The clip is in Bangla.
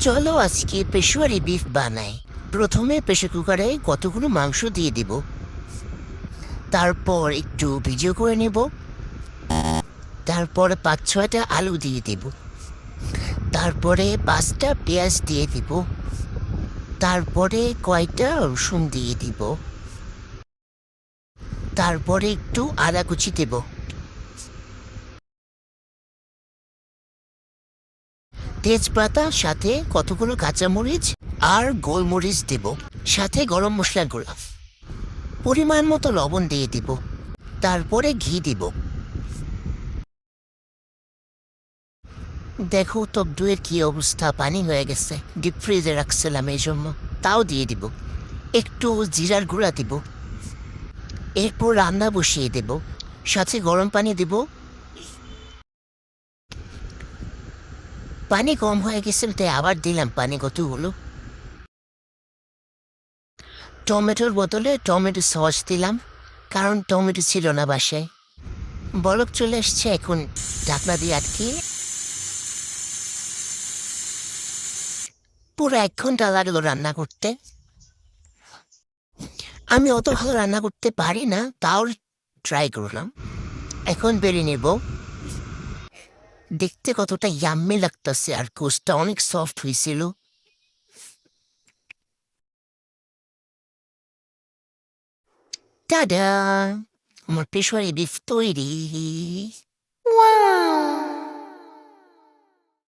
চলো আজকে পেশোয়ারি বিফ বানাই। প্রথমে প্রেসার কুকারে কতগুলো মাংস দিয়ে দিব, তারপর একটু ভিজিয়ে করে নেব, তারপর ৫-৬টা আলু দিয়ে দিব, তারপরে ৫টা পেঁয়াজ দিয়ে দিব, তারপরে কয়টা রসুন দিয়ে দিব, তারপরে একটু আদা কুচি দেব, তেজপাতা সাথে কতগুলো কাঁচামরিচ আর গোলমরিচ দেব, সাথে গরম মশলা গুঁড়া, পরিমাণ মতো লবণ দিয়ে দিব, তারপরে ঘি দিব। দেখো টক দইয়ের কি অবস্থা, পানি হয়ে গেছে। ডিপ ফ্রিজে রাখছিলাম এই জন্য। তাও দিয়ে দিব, একটু জিরার গুঁড়া দিব, এরপর রান্না বসিয়ে দেব, সাথে গরম পানি দেব। পানি কম হয়ে গেছিল তাই আবার দিলাম পানি কতগুলো। টমেটোর বদলে টমেটো সস দিলাম, কারণ টমেটো ছিল না বাসায়। বলক চলে এসছে, এখন ঢাকনা দিয়ে আটকে পুরো ১ ঘন্টা লাগলো রান্না করতে। আমি অত ভালো রান্না করতে পারি না, তাও ট্রাই করলাম। এখন বেরিয়ে নেব। দেখতে কতটা ইয়াম্মি লাগতেছে, আর কোসটা অনেক সফট হয়েছিল। টাডা, আমার পেশোয়ারি বিফ তৈরি।